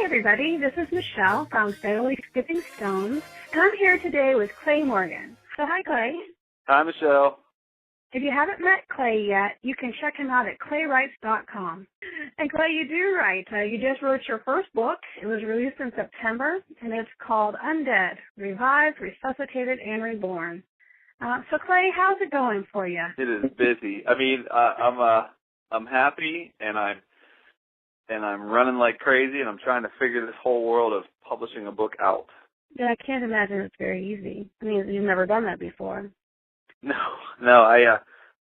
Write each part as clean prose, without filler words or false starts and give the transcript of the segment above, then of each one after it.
everybody. This is Michelle from Steadily Skipping Stones, and I'm here today with Clay Morgan. So hi, Clay. Hi, Michelle. If you haven't met Clay yet, you can check him out at claywrites.com. And Clay, you do write. You just wrote your first book. It was released in September, and it's called Undead, Revived, Resuscitated, and Reborn. So Clay, how's it going for you? It is busy. I mean, I'm happy, and I'm running like crazy, and I'm trying to figure this whole world of publishing a book out. Yeah, I can't imagine it's very easy. I mean, you've never done that before. No,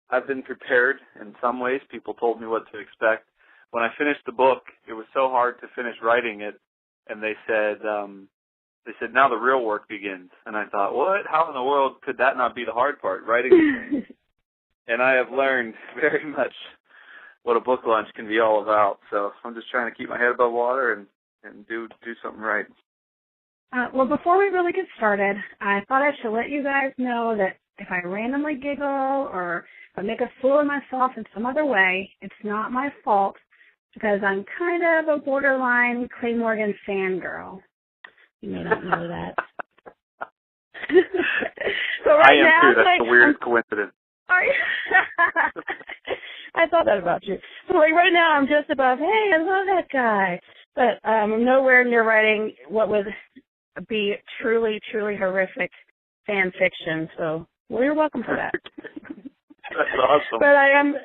I've been prepared in some ways. People told me what to expect. When I finished the book, it was so hard to finish writing it, and they said now the real work begins. And I thought, what? How in the world could that not be the hard part, writing the thing? And I have learned very much what a book launch can be all about. So I'm just trying to keep my head above water and do something right. Well, before we really get started, I thought I should let you guys know that if I randomly giggle or if I make a fool of myself in some other way, it's not my fault because I'm kind of a borderline Clay Morgan fangirl. You may not know that. So I am too. That's a weird coincidence. I thought that about you. So right now I'm just above, hey, I love that guy. But I'm nowhere near writing what would be truly, truly horrific fan fiction. So you're welcome for that. That's awesome. But I am,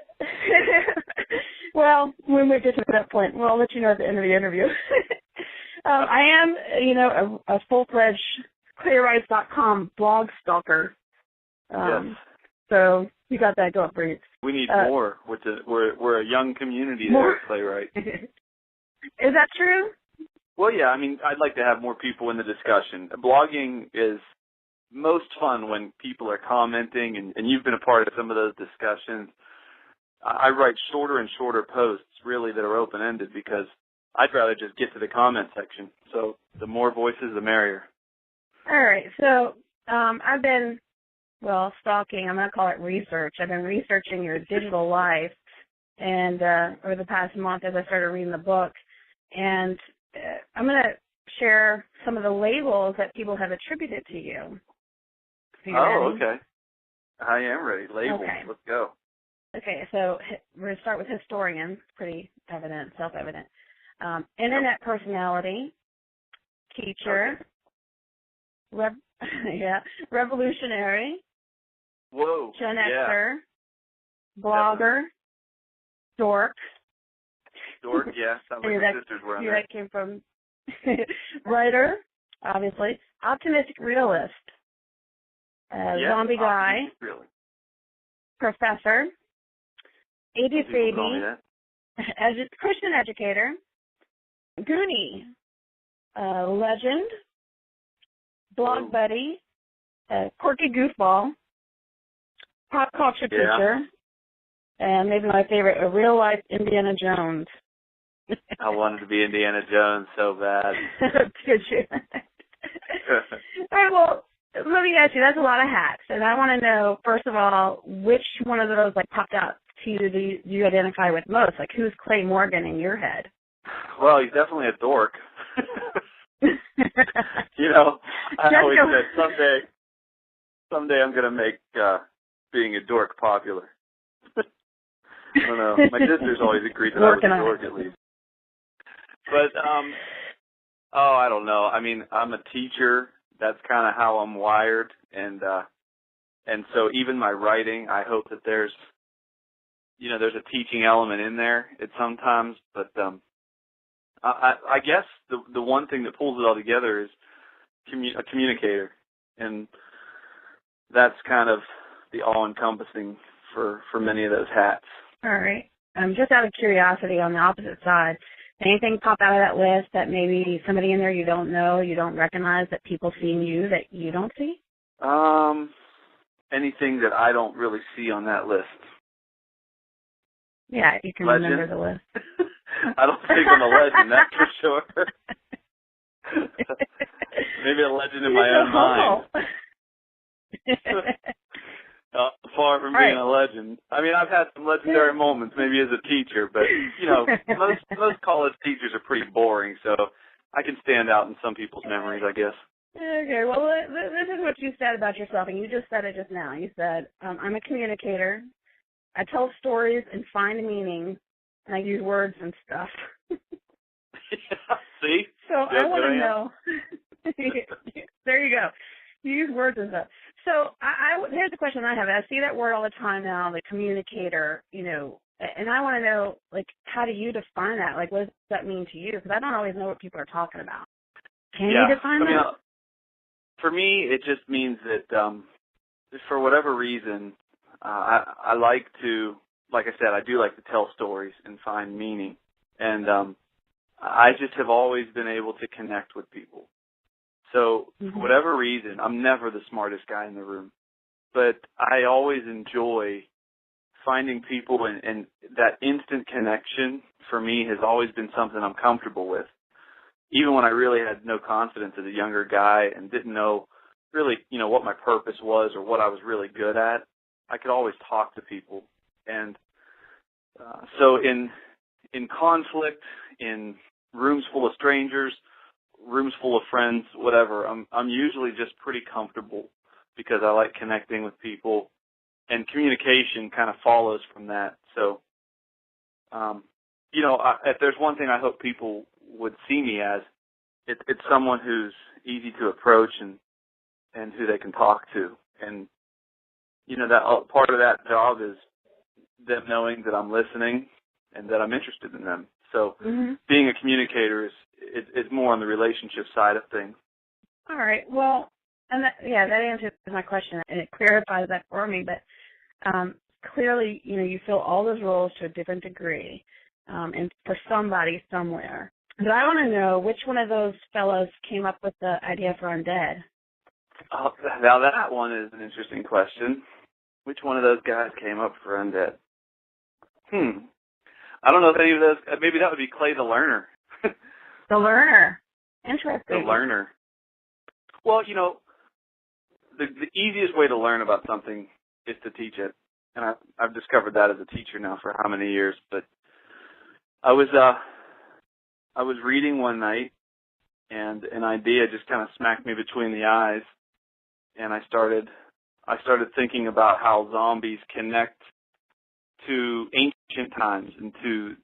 well, when we get to that point, well, I'll let you know at the end of the interview. I am, a full-fledged claywrites.com blog stalker. Yes. So you got that going for you. We need more. We're a young community there at Playwright. Is that true? Well, yeah. I mean, I'd like to have more people in the discussion. Blogging is most fun when people are commenting, and you've been a part of some of those discussions. I write shorter and shorter posts, really, that are open-ended because I'd rather just get to the comment section. So the more voices, the merrier. All right. So I've been, stalking. I'm going to call it research. I've been researching your digital life and over the past month as I started reading the book. And I'm going to share some of the labels that people have attributed to you. Oh, okay. I am ready. Labels. Okay. Let's go. Okay, so we're going to start with historian. Pretty evident, self-evident. Internet personality, teacher, revolutionary, whoa, Gen Xer, blogger, dork. Dork, yeah. Sounds like my sisters were on there. That came from writer, obviously. Optimistic realist. Zombie guy. Really. Professor. 80s baby. Christian educator. Goonie. Legend. Blog buddy. Quirky goofball. Pop culture teacher. And maybe my favorite, a real life Indiana Jones. I wanted to be Indiana Jones so bad. Did you? All right, well, let me ask you, that's a lot of hats. And I want to know, first of all, which one of those popped out to you do you identify with most? Like, who's Clay Morgan in your head? Well, he's definitely a dork. I always said someday I'm going to make being a dork popular. I don't know. My sisters always agreed that I was a dork at least. But, I don't know. I mean, I'm a teacher. That's kind of how I'm wired. And so even my writing, I hope that there's a teaching element in there at sometimes. But I guess the one thing that pulls it all together is a communicator. And that's kind of the all-encompassing for many of those hats. All right. Just out of curiosity, on the opposite side, anything pop out of that list that maybe somebody in there you don't know, you don't recognize, that people see in you that you don't see? Anything that I don't really see on that list. Yeah, you can remember the list. I don't think I'm a legend, that's for sure. Maybe a legend in my own mind. Far from being a legend. I mean, I've had some legendary moments, maybe as a teacher, but, most college teachers are pretty boring, so I can stand out in some people's memories, I guess. Okay, well, this is what you said about yourself, and you just said it just now. You said, I'm a communicator. I tell stories and find meaning, and I use words and stuff. See? So I want to know. There you go. You use words and stuff. So here's the question I have. I see that word all the time now, the communicator, and I want to know, like, how do you define that? Like, what does that mean to you? Because I don't always know what people are talking about. Can you define that? For me, it just means that for whatever reason, I like to, like I said, I do like to tell stories and find meaning. And I just have always been able to connect with people. So for whatever reason, I'm never the smartest guy in the room. But I always enjoy finding people, and that instant connection for me has always been something I'm comfortable with. Even when I really had no confidence as a younger guy and didn't know really, what my purpose was or what I was really good at, I could always talk to people. And so in conflict, in rooms full of strangers, rooms full of friends, whatever, I'm usually just pretty comfortable because I like connecting with people, and communication kind of follows from that. So, if there's one thing I hope people would see me as, it's someone who's easy to approach and who they can talk to. And, that part of that job is them knowing that I'm listening and that I'm interested in them. So being a communicator is more on the relationship side of things. All right. Well, and that answers my question, and it clarifies that for me. But clearly, you fill all those roles to a different degree, and for somebody somewhere. But I want to know which one of those fellows came up with the idea for Undead. Oh, now that one is an interesting question. Which one of those guys came up for Undead? I don't know if any of those. Maybe that would be Clay the Learner. The Learner. Interesting. The Learner. Well, the easiest way to learn about something is to teach it, and I've discovered that as a teacher now for how many years. But I was reading one night, and an idea just kind of smacked me between the eyes, and I started thinking about how zombies connect to ancient times and to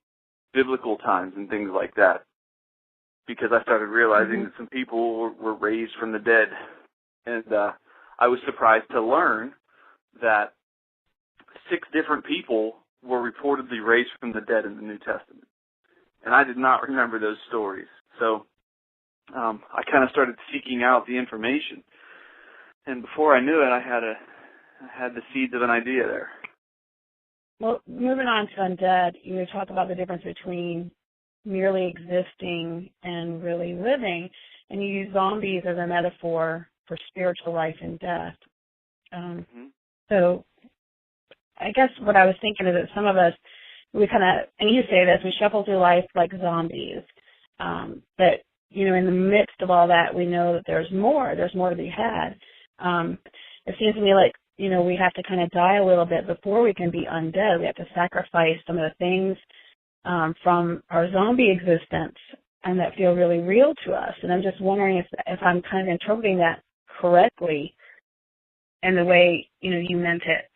biblical times and things like that, because I started realizing that some people were raised from the dead. And I was surprised to learn that 6 different people were reportedly raised from the dead in the New Testament. And I did not remember those stories. So I kind of started seeking out the information. And before I knew it, I had the seeds of an idea there. Well, moving on to Undead, you talk about the difference between merely existing and really living, and you use zombies as a metaphor for spiritual life and death. So I guess what I was thinking is that some of us, we kind of, and you say this, we shuffle through life like zombies. But, in the midst of all that, we know that there's more to be had. It seems to me like, we have to kind of die a little bit before we can be undead. We have to sacrifice some of the things from our zombie existence and that feel really real to us. And I'm just wondering if I'm kind of interpreting that correctly in the way, you meant it.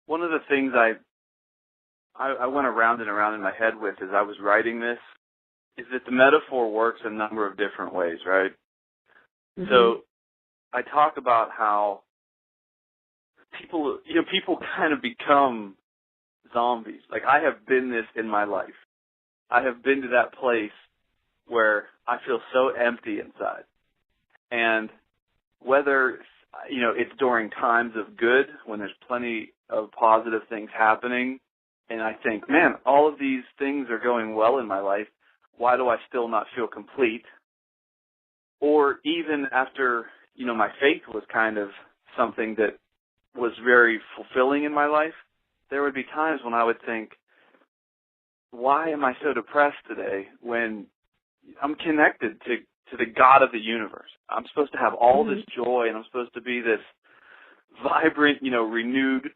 One of the things I went around and around in my head with as I was writing this is that the metaphor works a number of different ways, right? So I talk about how people kind of become zombies. Like, I have been this in my life. I have been to that place where I feel so empty inside. And whether, it's during times of good, when there's plenty of positive things happening, and I think, man, all of these things are going well in my life, why do I still not feel complete? Or even after, my faith was kind of something that was very fulfilling in my life, there would be times when I would think, why am I so depressed today when I'm connected to the God of the universe? I'm supposed to have all this joy, and I'm supposed to be this vibrant, renewed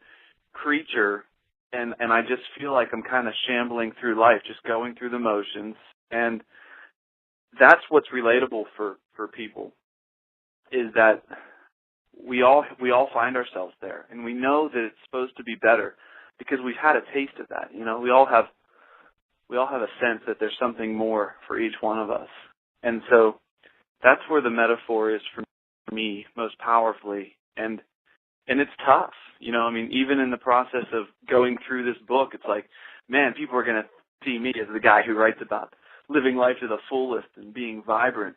creature, and I just feel like I'm kind of shambling through life, just going through the motions. And that's what's relatable for people, is that we all find ourselves there, and we know that it's supposed to be better because we've had a taste of that. You know, we all have a sense that there's something more for each one of us. And so that's where the metaphor is for me most powerfully. And it's tough. You know, I mean, even in the process of going through this book, it's like, man, people are going to see me as the guy who writes about living life to the fullest and being vibrant.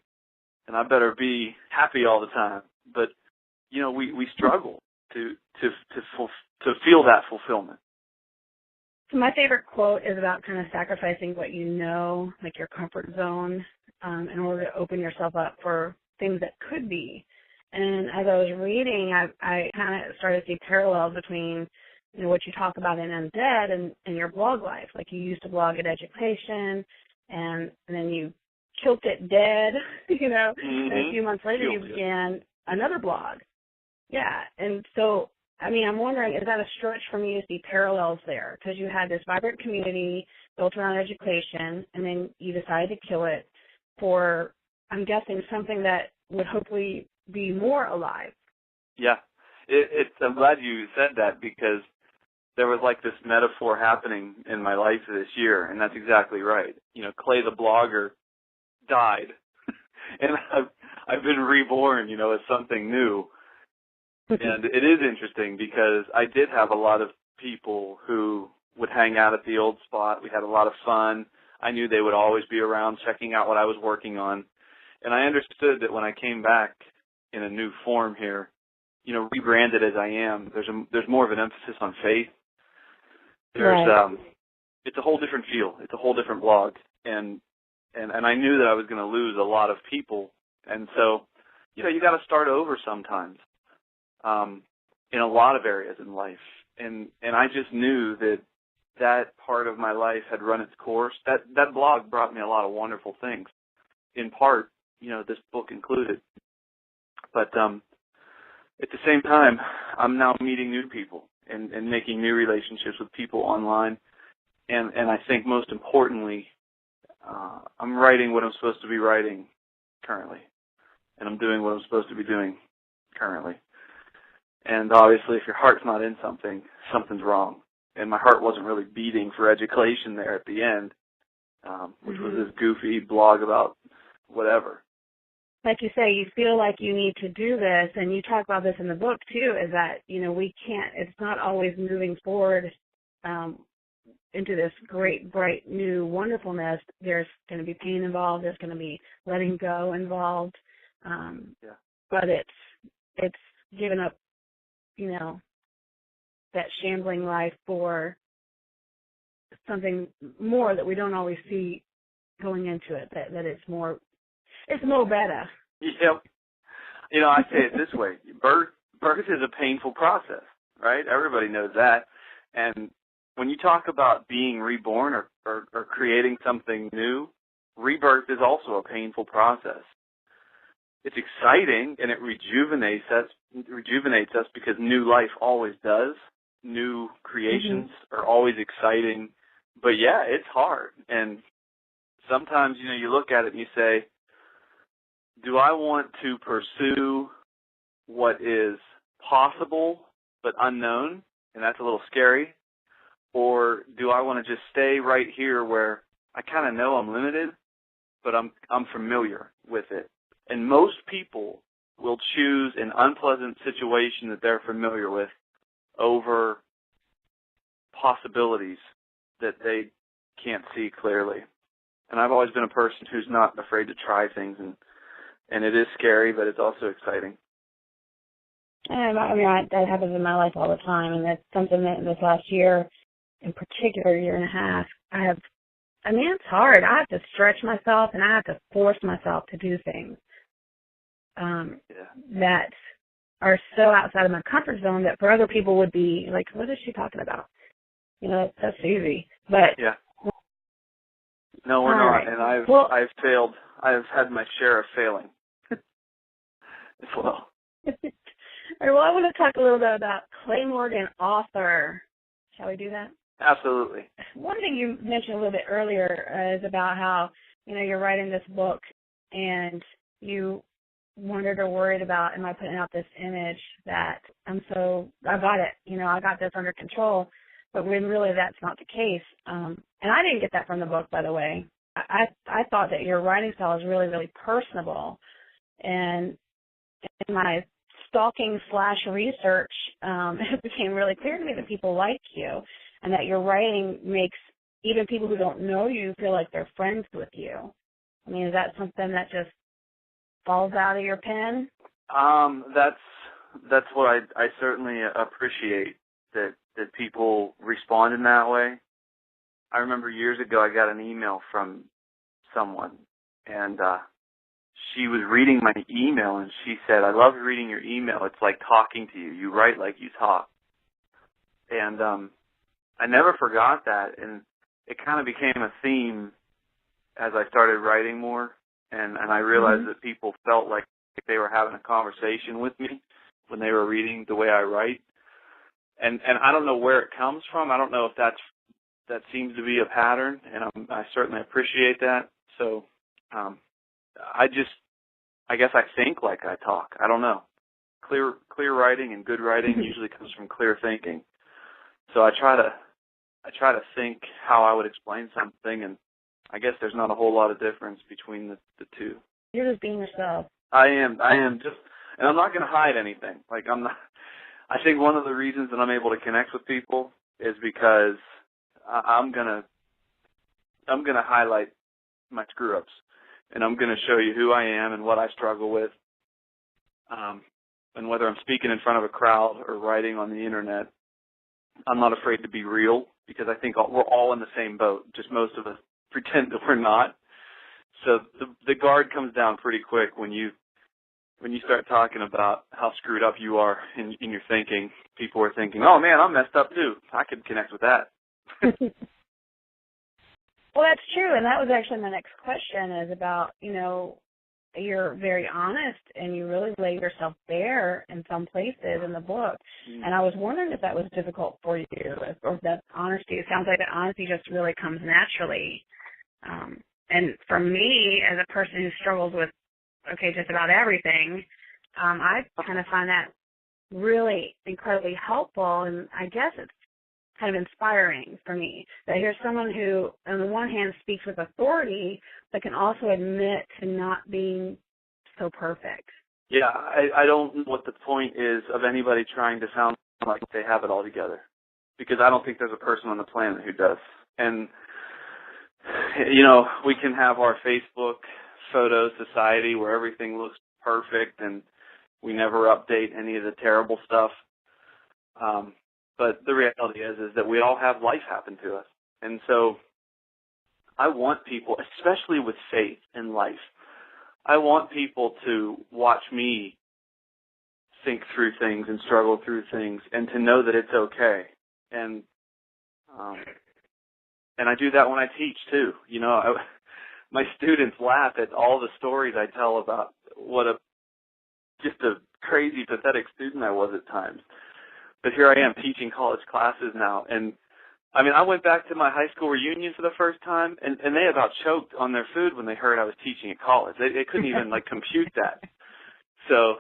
And I better be happy all the time. But, you know, we struggle to feel that fulfillment. So my favorite quote is about kind of sacrificing what you know, like your comfort zone, in order to open yourself up for things that could be. And as I was reading, I kind of started to see parallels between, you know, what you talk about in Undead and your blog life. Like you used to blog at Education, and then you killed it dead, you know, and a few months later you began another blog. Yeah, and so, I mean, I'm wondering, is that a stretch for me to see parallels there? Because you had this vibrant community built around education, and then you decided to kill it for, I'm guessing, something that would hopefully be more alive. Yeah. I'm glad you said that, because there was like this metaphor happening in my life this year, and that's exactly right. You know, Clay the blogger died, and I've been reborn, you know, as something new. And it is interesting because I did have a lot of people who would hang out at the old spot. We had a lot of fun. I knew they would always be around checking out what I was working on. And I understood that when I came back in a new form here, you know, rebranded as I am, there's more of an emphasis on faith. There's it's a whole different feel. It's a whole different blog. And I knew that I was going to lose a lot of people. And so, you know, you got to start over sometimes. In a lot of areas in life. And I just knew that part of my life had run its course. That blog brought me a lot of wonderful things, in part, you know, this book included. But at the same time, I'm now meeting new people and making new relationships with people online. And I think most importantly, I'm writing what I'm supposed to be writing currently. And I'm doing what I'm supposed to be doing currently. And obviously, if your heart's not in something, something's wrong. And my heart wasn't really beating for education there at the end, which was this goofy blog about whatever. Like you say, you feel like you need to do this, and you talk about this in the book, too, is that, you know, we can't, it's not always moving forward into this great, bright, new wonderfulness. There's going to be pain involved. There's going to be letting go involved. But it's given up, you know, that shambling life for something more that we don't always see going into it, that it's more better. Yep. You know, I say it this way. Birth is a painful process, right? Everybody knows that. And when you talk about being reborn or creating something new, rebirth is also a painful process. It's exciting, and it rejuvenates us because new life always does. New creations are always exciting. But, yeah, it's hard. And sometimes, you know, you look at it and you say, do I want to pursue what is possible but unknown, and that's a little scary, or do I want to just stay right here where I kind of know I'm limited, but I'm familiar with it? And most people will choose an unpleasant situation that they're familiar with over possibilities that they can't see clearly. And I've always been a person who's not afraid to try things, and it is scary, but it's also exciting. And I mean, that happens in my life all the time, and that's something that in this last year, in particular, year and a half, it's hard. I have to stretch myself, and I have to force myself to do things that are so outside of my comfort zone that for other people would be like, what is she talking about? You know, that's easy. But yeah. No, we're not. Right. And I've failed. I've had my share of failing as well. All right, well, I want to talk a little bit about Clay Morgan, author. Shall we do that? Absolutely. One thing you mentioned a little bit earlier is about how, you know, you're writing this book and you wondered or worried about, am I putting out this image that I got it, I got this under control, but when really that's not the case. And I didn't get that from the book, by the way. I thought that your writing style is really, really personable. And in my stalking / research, it became really clear to me that people like you and that your writing makes even people who don't know you feel like they're friends with you. I mean, is that something that just falls out of your pen? That's what I certainly appreciate, that people respond in that way. I remember years ago I got an email from someone, and she was reading my email, and she said, "I love reading your email. It's like talking to you. You write like you talk." And I never forgot that, and it kind of became a theme as I started writing more, and I realized that people felt like they were having a conversation with me when they were reading the way I write. And I don't know where it comes from. I don't know if that seems to be a pattern, and I certainly appreciate that. So I guess I think like I talk. I don't know. Clear writing and good writing usually comes from clear thinking. So I try to think how I would explain something, and I guess there's not a whole lot of difference between the two. You're just being yourself. I am just, and I'm not going to hide anything. Like, I'm not. I think one of the reasons that I'm able to connect with people is because I'm gonna highlight my screw ups, and I'm gonna show you who I am and what I struggle with. And whether I'm speaking in front of a crowd or writing on the internet, I'm not afraid to be real, because I think we're all in the same boat. Just most of us pretend that we're not. So the guard comes down pretty quick when you start talking about how screwed up you are in your thinking. People are thinking, "Oh man, I'm messed up too. I could connect with that." Well, that's true, and that was actually my next question, is about, you're very honest and you really lay yourself bare in some places in the book. And I was wondering if that was difficult for you, or if that honesty, it sounds like that honesty just really comes naturally. And for me, as a person who struggles with, just about everything, I kind of find that really incredibly helpful, and I guess it's kind of inspiring for me that here's someone who, on the one hand, speaks with authority, but can also admit to not being so perfect. Yeah, I don't know what the point is of anybody trying to sound like they have it all together, because I don't think there's a person on the planet who does. And, we can have our Facebook photo society where everything looks perfect and we never update any of the terrible stuff. But the reality is that we all have life happen to us. And so I want people, especially with faith in life, I want people to watch me think through things and struggle through things, and to know that it's okay. And I do that when I teach too. My students laugh at all the stories I tell about what just a crazy, pathetic student I was at times. But here I am teaching college classes now. And, I went back to my high school reunion for the first time, and they about choked on their food when they heard I was teaching at college. They couldn't even, compute that. So,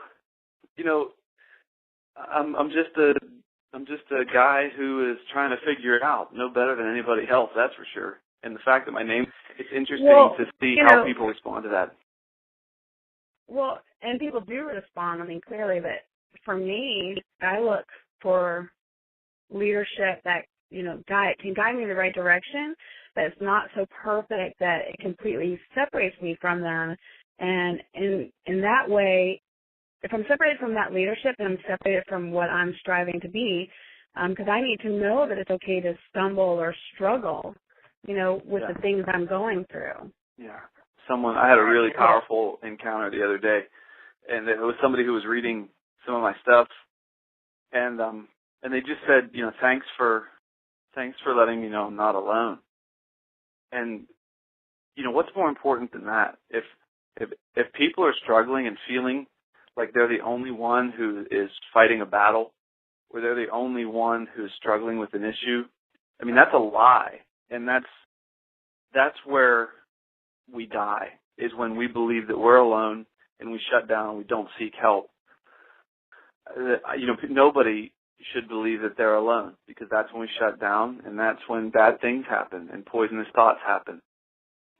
I'm just a guy who is trying to figure it out. No better than anybody else, that's for sure. And the fact that my name, it's interesting to see how people respond to that. Well, and people do respond, clearly, but for me, I look for leadership that, can guide me in the right direction, but it's not so perfect that it completely separates me from them. And in that way, if I'm separated from that leadership, then I'm separated from what I'm striving to be, because I need to know that it's okay to stumble or struggle, with the things I'm going through. Yeah. I had a really powerful encounter the other day, and it was somebody who was reading some of my stuff, and they just said, thanks for letting me know I'm not alone. And what's more important than that? If people are struggling and feeling like they're the only one who is fighting a battle, or they're the only one who's struggling with an issue, that's a lie, and that's where we die. is when we believe that we're alone and we shut down and we don't seek help. Nobody should believe that they're alone, because that's when we shut down, and that's when bad things happen and poisonous thoughts happen.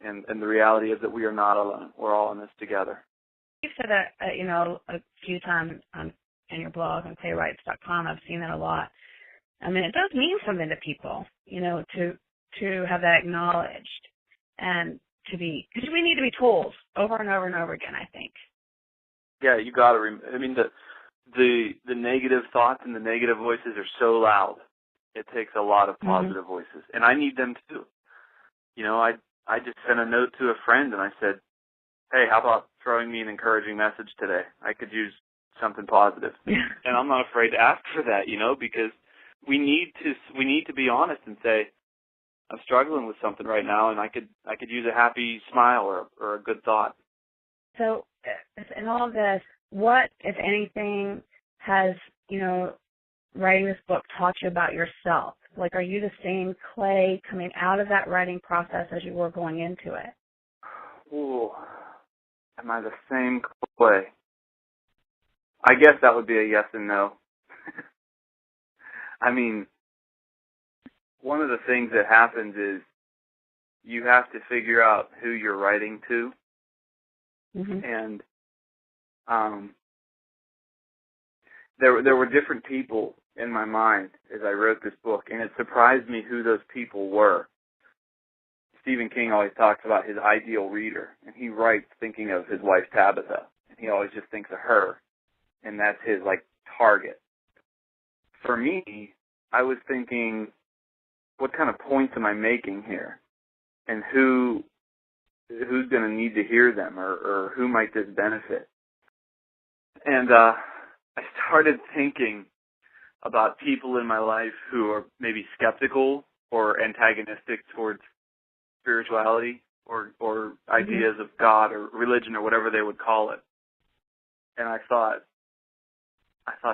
And the reality is that we are not alone. We're all in this together. You've said that, a few times in your blog on playwrights.com. I've seen that a lot. I mean, it does mean something to people, to have that acknowledged and to be, because we need to be told over and over and over again, I think. Yeah, you got to. The negative thoughts and the negative voices are so loud. It takes a lot of positive voices, and I need them too. I just sent a note to a friend and I said, "Hey, how about throwing me an encouraging message today? I could use something positive." And I'm not afraid to ask for that, because we need to be honest and say, I'm struggling with something right now, and I could use a happy smile or a good thought. So, in all of this, what, if anything, has, writing this book taught you about yourself? Like, are you the same Clay coming out of that writing process as you were going into it? Ooh, am I the same Clay? I guess that would be a yes and no. I mean, one of the things that happens is you have to figure out who you're writing to. And there were different people in my mind as I wrote this book, and it surprised me who those people were. Stephen King always talks about his ideal reader, and he writes thinking of his wife Tabitha, and he always just thinks of her, and that's his target. For me, I was thinking, what kind of points am I making here, and who's going to need to hear them, or who might this benefit? And I started thinking about people in my life who are maybe skeptical or antagonistic towards spirituality or ideas of God or religion or whatever they would call it. And I thought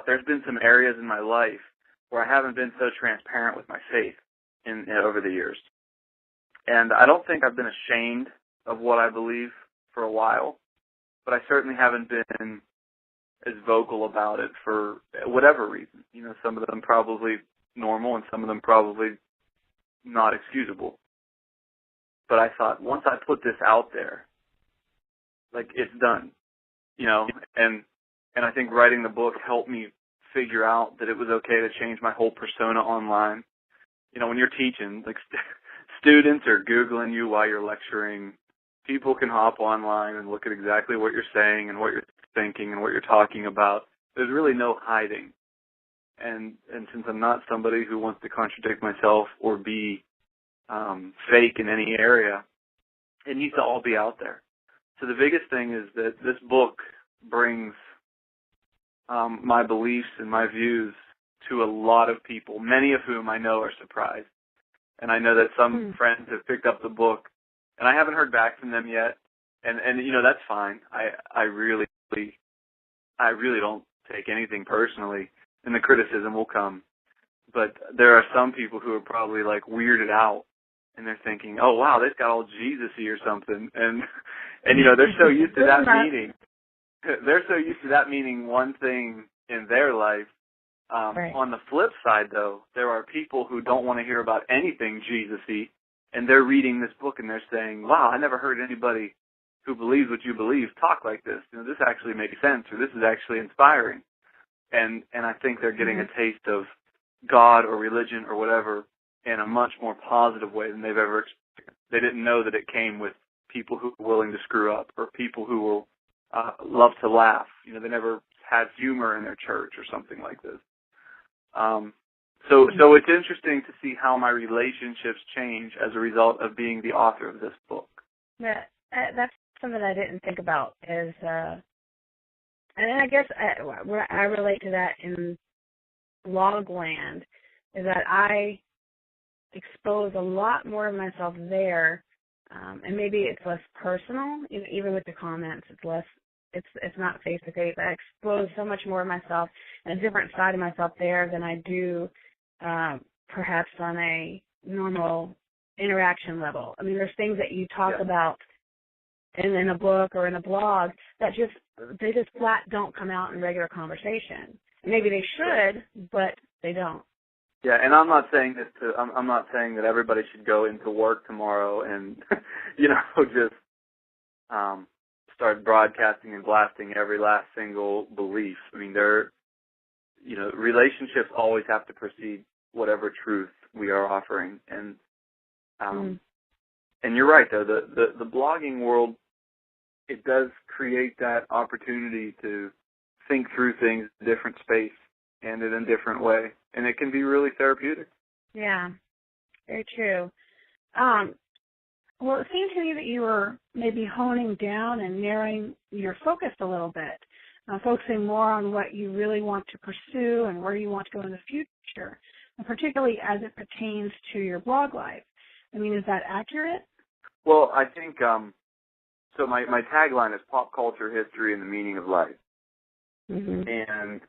there's been some areas in my life where I haven't been so transparent with my faith in over the years. And I don't think I've been ashamed of what I believe for a while, but I certainly haven't been as vocal about it for whatever reason. Some of them probably normal and some of them probably not excusable. But I thought, once I put this out there, it's done, and I think writing the book helped me figure out that it was okay to change my whole persona online. When you're teaching, students are Googling you while you're lecturing. People can hop online and look at exactly what you're saying and what you're thinking and what you're talking about. There's really no hiding. And since I'm not somebody who wants to contradict myself or be fake in any area, it needs to all be out there. So the biggest thing is that this book brings my beliefs and my views to a lot of people, many of whom I know are surprised. And I know that some friends have picked up the book, and I haven't heard back from them yet. And that's fine. I really don't take anything personally, and the criticism will come. But there are some people who are probably weirded out, and they're thinking, "Oh wow, they've got all Jesus-y or something," and they're so used to that meaning. They're so used to that meaning one thing in their life. Right. On the flip side, though, there are people who don't want to hear about anything Jesus-y, and they're reading this book and they're saying, "Wow, I never heard anybody who believes what you believe talk like this. This actually makes sense, or this is actually inspiring." And I think they're getting a taste of God or religion or whatever in a much more positive way than they've ever experienced. They didn't know that it came with people who are willing to screw up or people who will love to laugh. They never had humor in their church or something like this. So it's interesting to see how my relationships change as a result of being the author of this book. Yeah, that's something I didn't think about. And I guess where I relate to that in Logland is that I expose a lot more of myself there, and maybe it's less personal. Even with the comments, it's less. It's not face to face. I expose so much more of myself and a different side of myself there than I do perhaps on a normal interaction level. I mean, there's things that you talk about in a book or in a blog that they just flat don't come out in regular conversation. Maybe they should, but they don't. Yeah, and I'm not saying I'm not saying that everybody should go into work tomorrow and just start broadcasting and blasting every last single belief. I mean, relationships always have to precede whatever truth we are offering, and you're right though. The blogging world, it does create that opportunity to think through things in a different space and in a different way, and it can be really therapeutic. Yeah, very true. Well, it seemed to me that you were maybe honing down and narrowing your focus a little bit, focusing more on what you really want to pursue and where you want to go in the future, and particularly as it pertains to your blog life. I mean, is that accurate? Well, I think, so my tagline is Pop Culture, History, and the Meaning of Life. Mm-hmm. And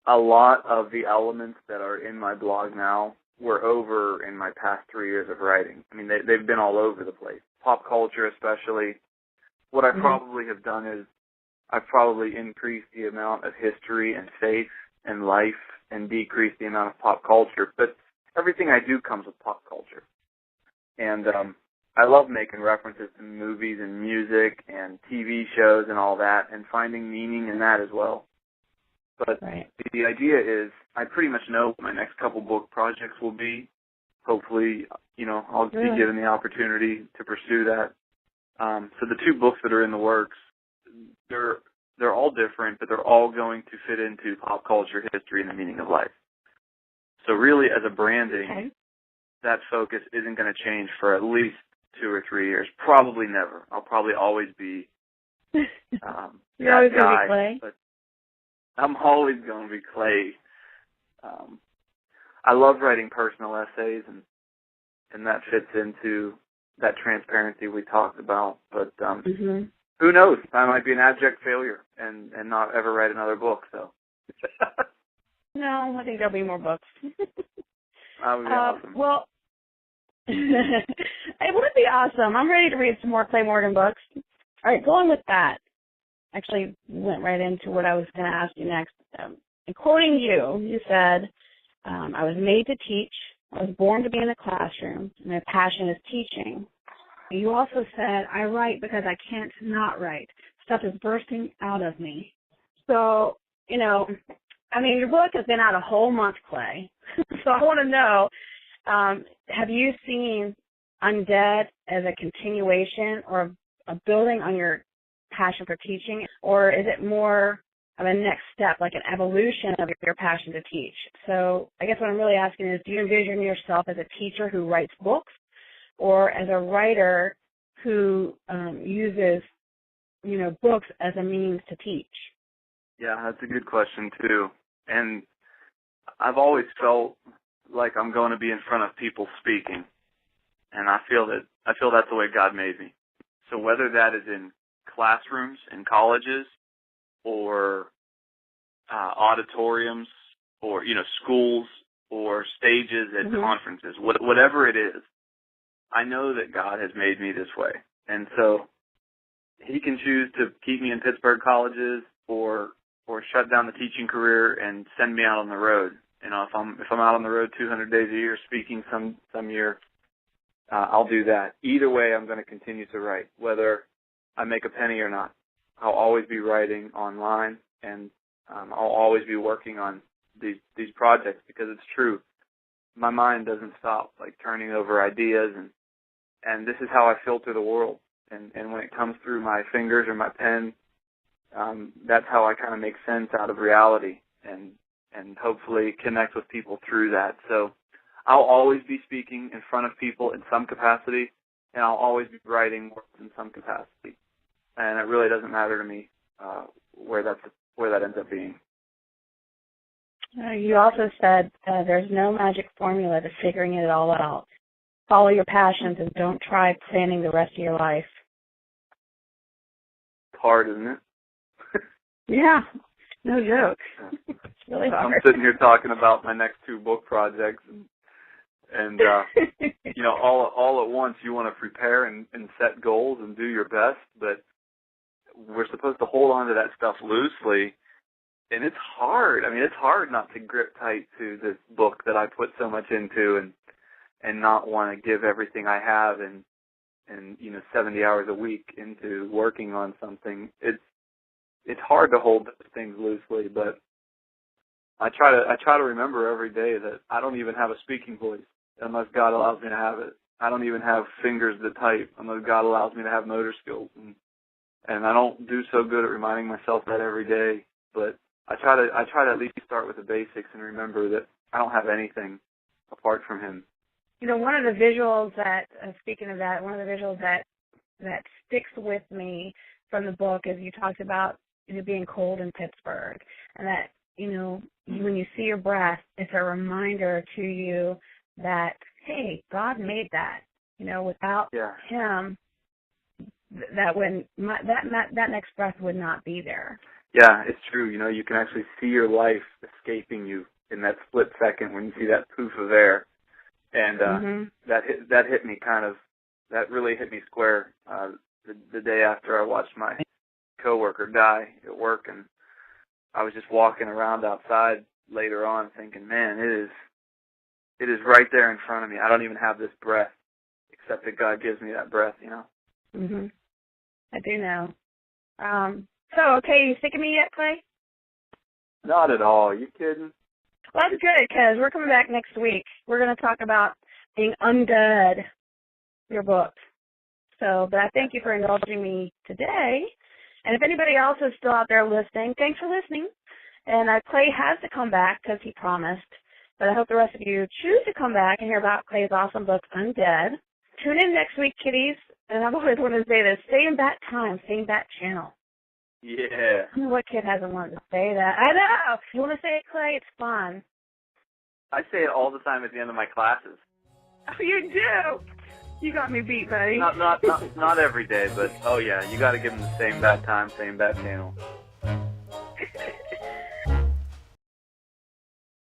a lot of the elements that are in my blog now were over in my past 3 years of writing. I mean, they've been all over the place. Pop culture especially. What I probably have done is I've probably increased the amount of history and faith and life and decreased the amount of pop culture. But everything I do comes with pop culture. And I love making references to movies and music and TV shows and all that and finding meaning in that as well. But the idea is I pretty much know what my next couple book projects will be. Hopefully, I'll be given the opportunity to pursue that. So the 2 books that are in the works, they're all different, but they're all going to fit into pop culture, history, and the meaning of life. So really, as a branding, that focus isn't going to change for at least 2 or 3 years. Probably never. I'll probably always be You're always going to be Clay. But I'm always going to be Clay. I love writing personal essays, and that fits into that transparency we talked about. But who knows? I might be an abject failure and not ever write another book. So. No, I think there'll be more books. That would be awesome. Well, it would be awesome. I'm ready to read some more Clay Morgan books. All right, going with that. Actually went right into what I was going to ask you next. And quoting you said, I was made to teach. I was born to be in the classroom. My passion is teaching. You also said, I write because I can't not write. Stuff is bursting out of me. So, your book has been out a whole month, Clay. So I want to know, have you seen Undead as a continuation or a building on your passion for teaching, or is it more of a next step, like an evolution of your passion to teach? So I guess what I'm really asking is, do you envision yourself as a teacher who writes books or as a writer who uses, books as a means to teach? Yeah, that's a good question, too. And I've always felt like I'm going to be in front of people speaking, and I feel that's the way God made me. So whether that is in classrooms in colleges or auditoriums or, schools or stages at conferences, whatever it is, I know that God has made me this way. And so he can choose to keep me in Pittsburgh colleges or shut down the teaching career and send me out on the road. If I'm out on the road 200 days a year speaking some year, I'll do that. Either way, I'm going to continue to write, whether I make a penny or not. I'll always be writing online, and I'll always be working on these projects because it's true. My mind doesn't stop, turning over ideas, and this is how I filter the world. And when it comes through my fingers or my pen, that's how I kind of make sense out of reality and hopefully connect with people through that. So I'll always be speaking in front of people in some capacity, and I'll always be writing works in some capacity. And it really doesn't matter to me where that ends up being. You also said there's no magic formula to figuring it all out. Follow your passions and don't try planning the rest of your life. It's hard, isn't it? Yeah, no joke. It's really hard. I'm sitting here talking about my next 2 book projects, And, all at once you want to prepare and set goals and do your best, but we're supposed to hold on to that stuff loosely. And it's hard. I mean, it's hard not to grip tight to this book that I put so much into and not want to give everything I have and 70 hours a week into working on something. It's hard to hold those things loosely, but I try to remember every day that I don't even have a speaking voice unless God allows me to have it. I don't even have fingers that type unless God allows me to have motor skills. And I don't do so good at reminding myself that every day, but I try to at least start with the basics and remember that I don't have anything apart from Him. One of the visuals that, speaking of that, one of the visuals that sticks with me from the book is you talked about being cold in Pittsburgh, and that, when you see your breath, it's a reminder to you that, hey, God made that. Without Him, that next breath would not be there. Yeah, it's true. You can actually see your life escaping you in that split second when you see that poof of air. And that hit me that really hit me square the day after I watched my coworker die at work, and I was just walking around outside later on thinking, man, it is right there in front of me. I don't even have this breath, except that God gives me that breath, Mhm. I do know. So, okay, you sick of me yet, Clay? Not at all. Are you kidding? Well, that's good, because we're coming back next week. We're going to talk about being Undead, your book. So, but I thank you for indulging me today. And if anybody else is still out there listening, thanks for listening. And Clay has to come back because he promised. But I hope the rest of you choose to come back and hear about Clay's awesome book, Undead. Tune in next week, kiddies. And I've always wanted to say this, stay in that time, stay in that channel. Yeah. What kid hasn't wanted to say that? I know. You want to say it, Clay? It's fun. I say it all the time at the end of my classes. Oh, you do? You got me beat, buddy. Not every day, but oh yeah, you got to give them the same bad time, same bad channel.